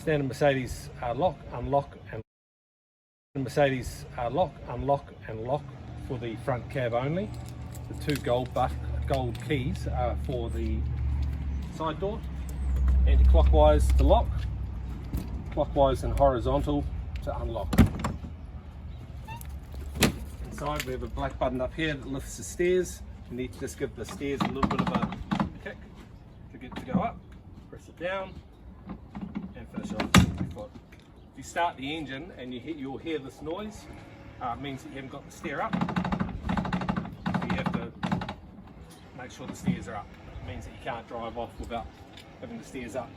Standard Mercedes lock, unlock, and lock for the front cab only. The two gold keys are for the side door. Anti-clockwise to lock, clockwise and horizontal to unlock. Inside we have a black button up here that lifts the stairs. You need to just give the stairs a little bit of a kick to get to go up. Press it down and finish off with your foot. If you start the engine and you'll hear this noise, it means that you haven't got the stair up. You have to make sure the stairs are up. It means that you can't drive off without having the stairs up.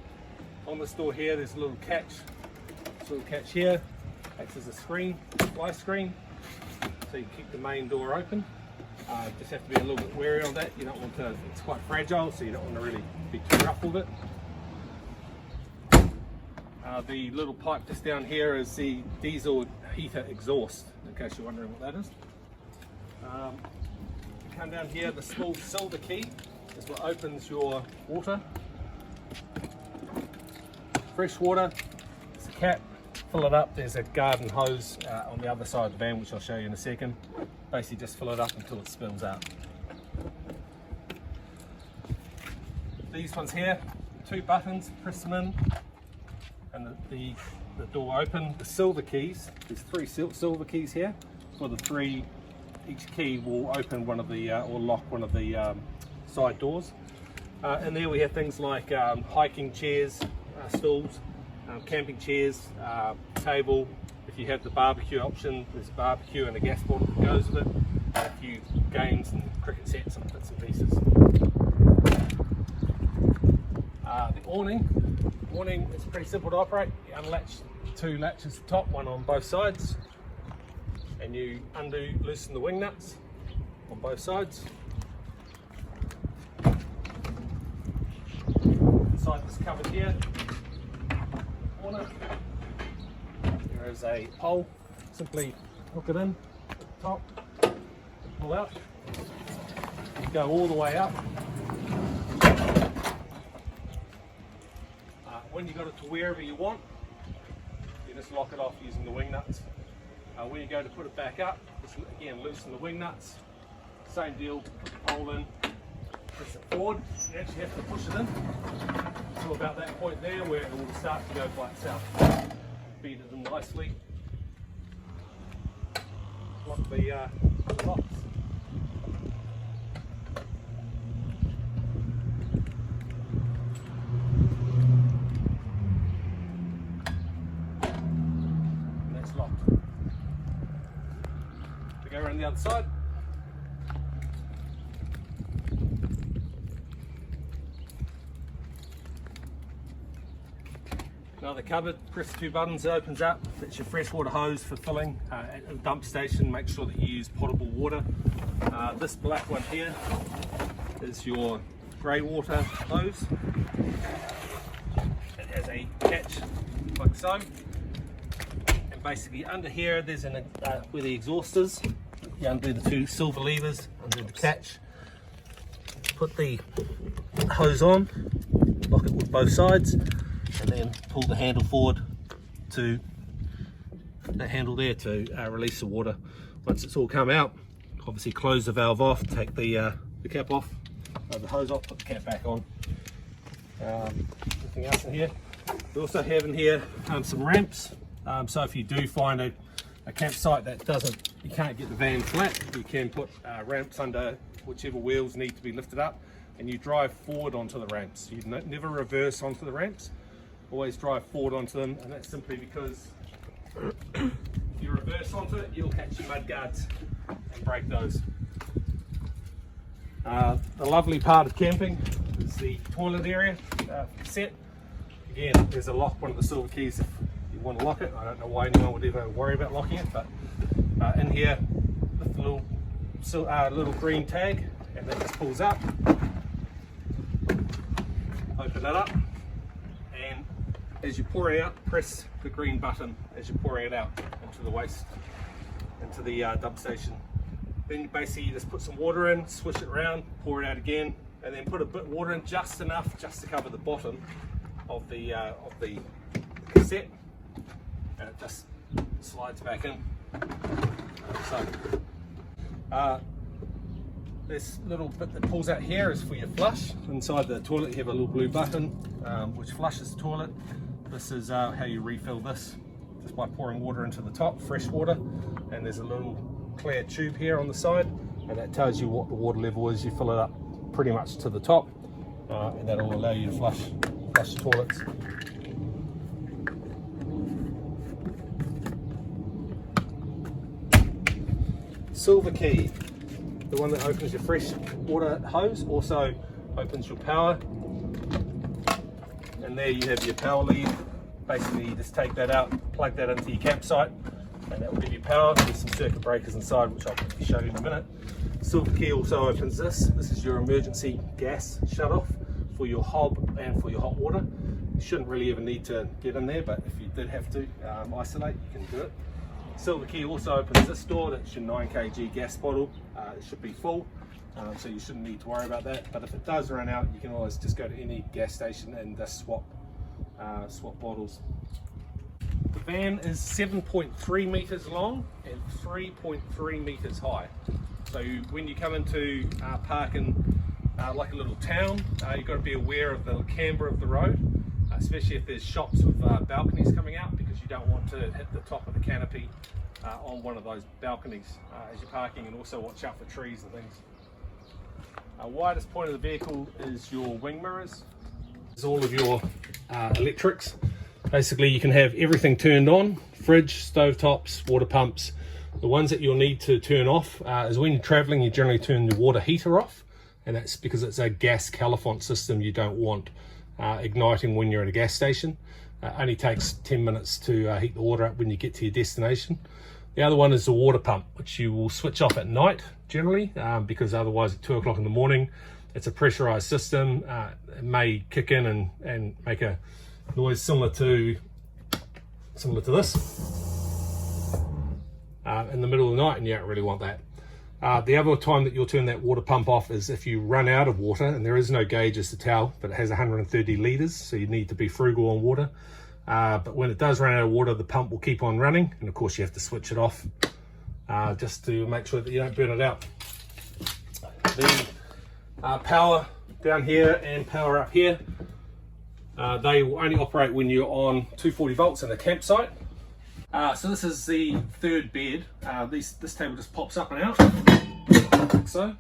On this door here, there's a little catch. This little catch here acts as a screen, fly screen, so you keep the main door open. Just have to be a little bit wary of that. You don't want to. It's quite fragile, so you don't want to really be too rough with it. The little pipe just down here is the diesel heater exhaust, in case you're wondering what that is. Come down here, the small silver key is what opens your water. Fresh water, it's a cap, fill it up. There's a garden hose on the other side of the van, which I'll show you in a second. Basically just fill it up until it spills out. These ones here, two buttons, press them in, and the door open. The silver keys, there's three silver keys here. For the three, each key will open one of the, or lock one of the side doors. And there we have things like hiking chairs, stools, camping chairs, table. If you have the barbecue option, there's a barbecue and a gas bottle that goes with it, and a few games and cricket sets and bits and pieces. The awning is pretty simple to operate. You unlatch two latches at the top, one on both sides, and you loosen the wing nuts on both sides. Inside this cupboard here, corner, there is a pole. Simply hook it in at the top, pull out, you go all the way up. When you got it to wherever you want, you just lock it off using the wing nuts. When you go to put it back up, just again loosen the wing nuts. Same deal, put the pole in, press it forward. You actually have to push it in until about that point there where it will start to go by itself. Feed it in nicely. Lock the locks. And that's locked. We go around the other side. Another cupboard, press two buttons, it opens up. That's your freshwater hose for filling. At the dump station, make sure that you use potable water. This black one here is your grey water hose. It has a catch like so. And basically under here, there's where the exhaust is. You undo the two silver levers, undo the catch. Put the hose on, lock it with both sides, and then pull the handle forward to that handle there to release the water. Once it's all come out, obviously close the valve off, take the cap off, the hose off, put the cap back on. Anything else in here? We also have in here some ramps. So if you do find a campsite that you can't get the van flat, you can put ramps under whichever wheels need to be lifted up, and you drive forward onto the ramps. You never reverse onto the ramps. Always drive forward onto them, and that's simply because if you reverse onto it, you'll catch your mud guards and break those. The lovely part of camping is the toilet area set. Again, there's a lock, one of the silver keys if you want to lock it. I don't know why anyone would ever worry about locking it, but in here, with the little green tag, and that just pulls up. Open that up. As you're pouring out, press the green button as you're pouring it out into the waste, into the dump station. Then basically you just put some water in, swish it around, pour it out again, and then put a bit of water in, just enough just to cover the bottom of the set, and it just slides back in. This little bit that pulls out here is for your flush. Inside the toilet you have a little blue button which flushes the toilet. This is how you refill this, just by pouring water into the top, fresh water, and there's a little clear tube here on the side, and that tells you what the water level is. You fill it up pretty much to the top, and that'll allow you to flush the toilets. Silver key, the one that opens your fresh water hose, also opens your power, and there you have your power lead. Basically you just take that out, plug that into your campsite, and that will give you power. There's some circuit breakers inside which I'll show you in a minute. Silver key also opens this. This is your emergency gas shut-off for your hob and for your hot water. You shouldn't really ever need to get in there, but if you did have to isolate, you can do it. Silver key also opens this door. That's your 9 kg gas bottle. It should be full, so you shouldn't need to worry about that. But if it does run out, you can always just go to any gas station and just swap bottles. The van is 7.3 meters long and 3.3 meters high. So when you come into park in like a little town, you've got to be aware of the camber of the road, especially if there's shops with balconies coming out, because you don't want to hit the top of the canopy on one of those balconies as you're parking, and also watch out for trees and things. Widest point of the vehicle is your wing mirrors. There's all of your electrics. Basically you can have everything turned on: fridge, stove tops, water pumps. The ones that you'll need to turn off is when you're traveling, you generally turn the water heater off, and that's because it's a gas caliphant system. You don't want igniting when you're at a gas station. Only takes 10 minutes to heat the water up when you get to your destination. The other one is the water pump, which you will switch off at night generally, because otherwise at 2 o'clock in the morning, it's a pressurized system. It may kick in and make a noise similar to this in the middle of the night, and you don't really want that. The other time that you'll turn that water pump off is if you run out of water, and there is no gauge as to tell, but it has 130 litres, so you need to be frugal on water. But when it does run out of water, the pump will keep on running, and of course you have to switch it off just to make sure that you don't burn it out. The power down here and power up here, they will only operate when you're on 240 volts in a campsite. So this is the third bed. This table just pops up and out, like so.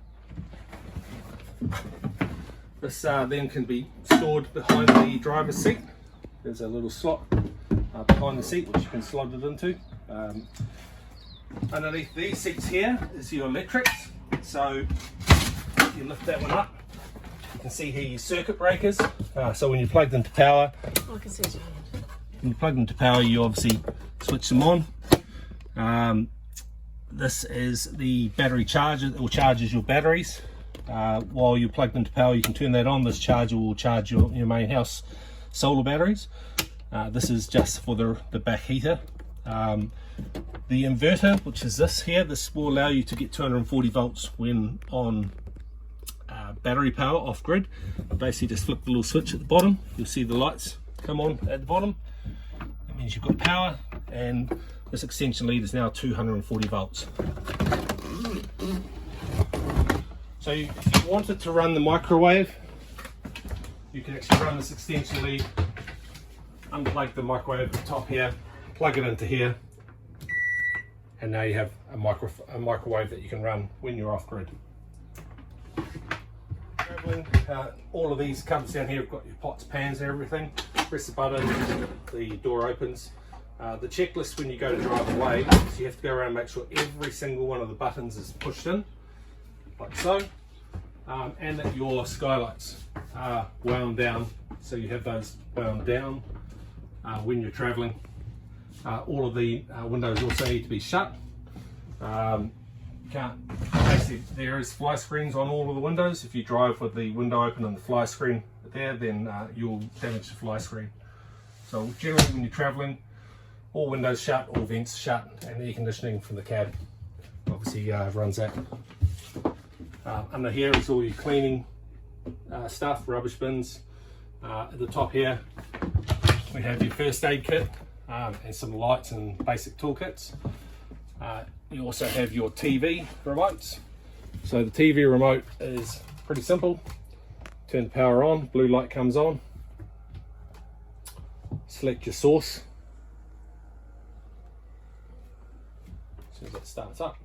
This then can be stored behind the driver's seat. There's a little slot behind the seat which you can slot it into. Underneath these seats here is your electrics. So you lift that one up. You can see here your circuit breakers. So when you're plugged into power, I can see it. when you plug them into power, you obviously switch them on. This is the battery charger, or charges your batteries. While you're plugged into power, you can turn that on. This charger will charge your main house solar batteries. This is just for the back heater. The inverter, which is this here, this will allow you to get 240 volts when on battery power off grid. Basically just flip the little switch at the bottom, you'll see the lights come on at the bottom. That means you've got power, and this extension lead is now 240 volts. So if you wanted to run the microwave, you can actually run this extension lead, unplug the microwave at the top here, plug it into here, and now you have a microwave that you can run when you're off grid. All of these cupboards down here have got your pots, pans and everything. Press the button, the door opens. The checklist when you go to drive away is you have to go around and make sure every single one of the buttons is pushed in, like so, and that your skylights are wound down, so you have those wound down when you're traveling. All of the windows also need to be shut. Basically there is fly screens on all of the windows. If you drive with the window open and the fly screen there, then you'll damage the fly screen. So generally when you're traveling, all windows shut, all vents shut, and air conditioning from the cab obviously runs that. Under here is all your cleaning stuff, rubbish bins. At the top here we have your first aid kit and some lights and basic toolkits. You also have your TV remotes. So the TV remote is pretty simple. Turn the power on, blue light comes on. Select your source. As soon as that starts up.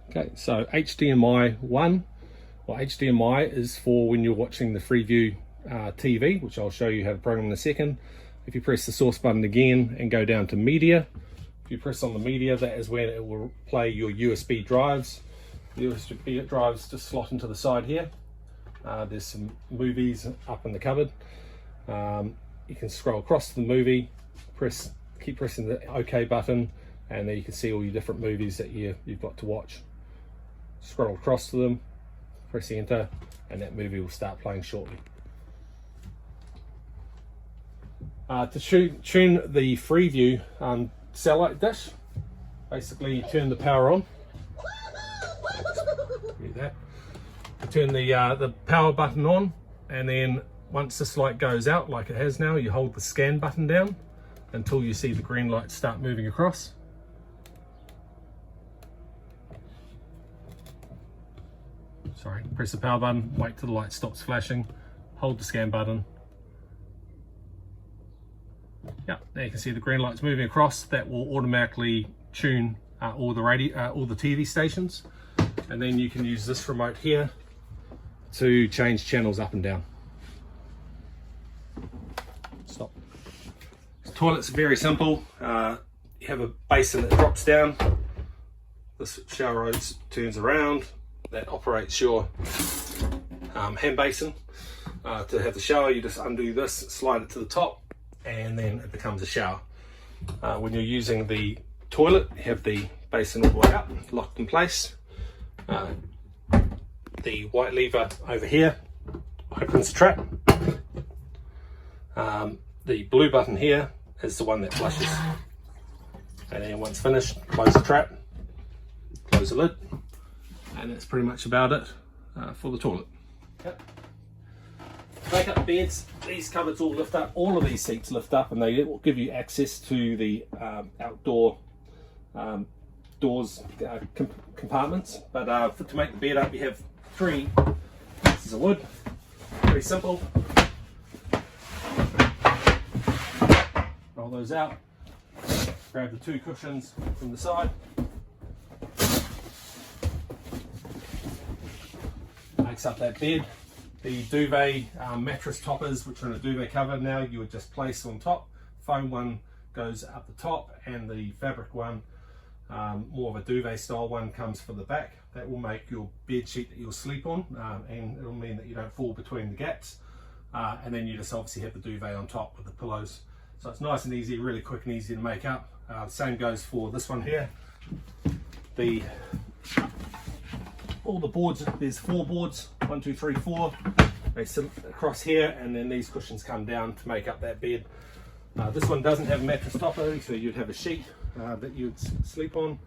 Okay, so HDMI 1, well, HDMI is for when you're watching the Freeview TV, which I'll show you how to program in a second. If you press the source button again and go down to media, if you press on the media, that is when it will play your USB drives. The USB drives just slot into the side here. There's some movies up in the cupboard. You can scroll across to the movie, keep pressing the OK button, and then you can see all your different movies that you've got to watch. Scroll across to them, press enter, and that movie will start playing shortly. To tune the Freeview satellite dish, basically you turn the power on. Turn the power button on, and then once this light goes out like it has now, you hold the scan button down until you see the green light start moving across. Sorry, press the power button, wait till the light stops flashing, hold the scan button. Yeah, there you can see the green light's moving across. That will automatically tune all the TV stations, and then you can use this remote here to change channels up and down. Stop. The toilet's very simple. You have a basin that drops down. This shower hose turns around. That operates your hand basin. To have the shower, you just undo this, slide it to the top, and then it becomes a shower. When you're using the toilet, you have the basin all the way up, locked in place. The white lever over here opens the trap. The blue button here is the one that flushes. And then once finished, close the trap, close the lid, and that's pretty much about it for the toilet. Yep. Take up beds, these cupboards all lift up, all of these seats lift up, and they will give you access to the outdoor doors compartments. But to make the bed up, you have 3 pieces of wood. Very simple. Roll those out, grab the 2 cushions from the side, makes up that bed. The duvet mattress toppers, which are in a duvet cover now, you would just place on top. Foam one goes up the top, and the fabric one, more of a duvet style one, comes for the back. That will make your bed sheet that you'll sleep on, and it'll mean that you don't fall between the gaps. And then you just obviously have the duvet on top with the pillows. So it's nice and easy, really quick and easy to make up. The same goes for this one here. All the boards, there's 4 boards, 1, 2, 3, 4. They sit across here, and then these cushions come down to make up that bed. This one doesn't have a mattress topper, so you'd have a sheet that you'd sleep on.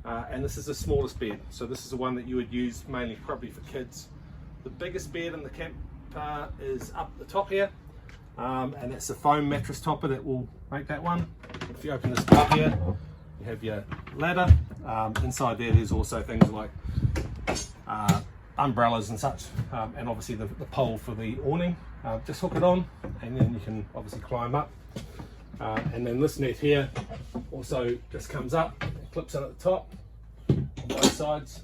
And this is the smallest bed, so this is the one that you would use mainly probably for kids. The biggest bed in the camper is up the top here, and that's a foam mattress topper that will make that one. If you open this up here, you have your ladder. Inside there's also things like umbrellas and such, and obviously the pole for the awning. Just hook it on, and then you can obviously climb up. And then this net here also just comes up, clips in at the top on both sides.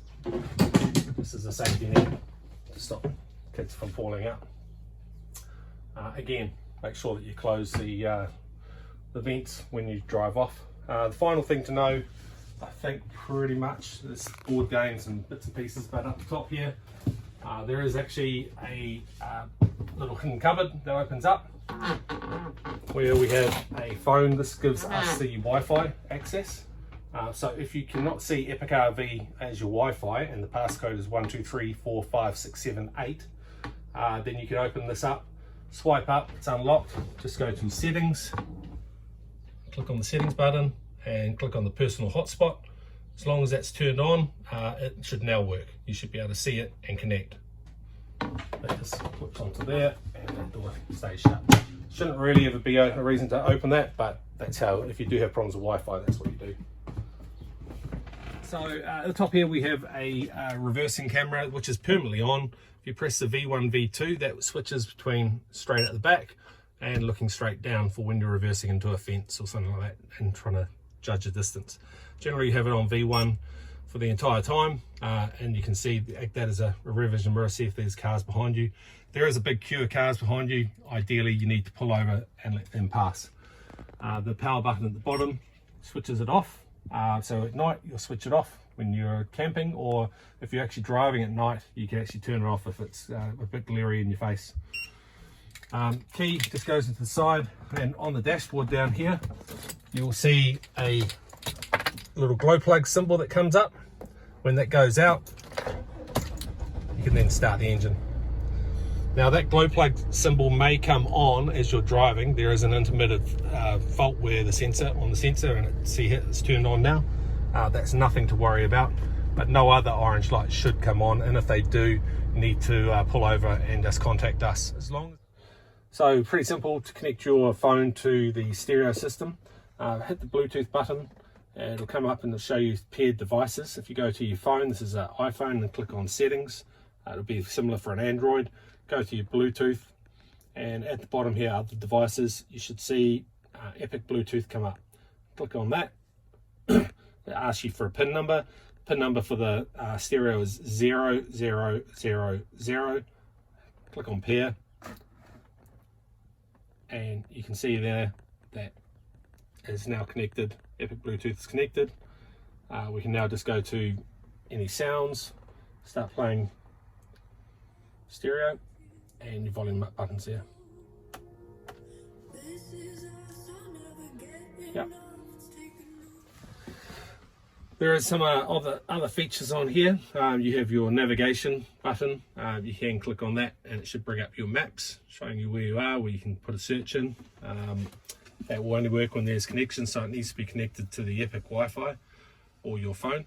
This is a safety net to stop kids from falling out. Again, make sure that you close the vents when you drive off. The final thing to know, I think pretty much there's board games and bits and pieces, but up the top here there is actually a little hidden cupboard that opens up where we have a phone. This gives us the Wi-Fi access. So if you cannot see Epic RV as your Wi-Fi and the passcode is 1234567 then you can open this up, swipe up, it's unlocked. Just go to settings, click on the settings button, and click on the personal hotspot. As long as that's turned on, it should now work. You should be able to see it and connect. That just clips onto there and that door stays shut. Shouldn't really ever be a reason to open that, but that's how, if you do have problems with Wi-Fi, that's what you do. So at the top here we have a reversing camera, which is permanently on. If you press the V1, V2, that switches between straight at the back and looking straight down for when you're reversing into a fence or something like that and trying to judge the distance. Generally you have it on V1 for the entire time, and you can see that as a rear-vision mirror, see if there's cars behind you. There is a big queue of cars behind you. Ideally you need to pull over and let them pass. The power button at the bottom switches it off. So at night you'll switch it off when you're camping, or if you're actually driving at night you can actually turn it off if it's a bit glary in your face. Key just goes into the side, and on the dashboard down here you'll see a little glow plug symbol that comes up. When that goes out, you can then start the engine. Now that glow plug symbol may come on as you're driving. There is an intermittent fault where the sensor and see it's turned on now. That's nothing to worry about, but no other orange lights should come on, and if they do, you need to pull over and just contact us. So pretty simple to connect your phone to the stereo system. Hit the Bluetooth button and it'll come up and it'll show you paired devices. If you go to your phone, this is an iPhone, and click on settings. It'll be similar for an Android. Go to your Bluetooth, and at the bottom here, other devices, you should see Epic Bluetooth come up. Click on that. It asks you for a PIN number. PIN number for the stereo is 0000. Click on pair, and you can see there that is now connected. Epic Bluetooth is connected. We can now just go to any sounds, start playing stereo, and your volume up buttons here. Yep. There are some other features on here. You have your navigation button. You can click on that and it should bring up your maps, showing you where you are, where you can put a search in. That will only work when there's connection, so it needs to be connected to the Epic Wi-Fi or your phone.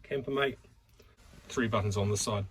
Campermate, 3 buttons on this side.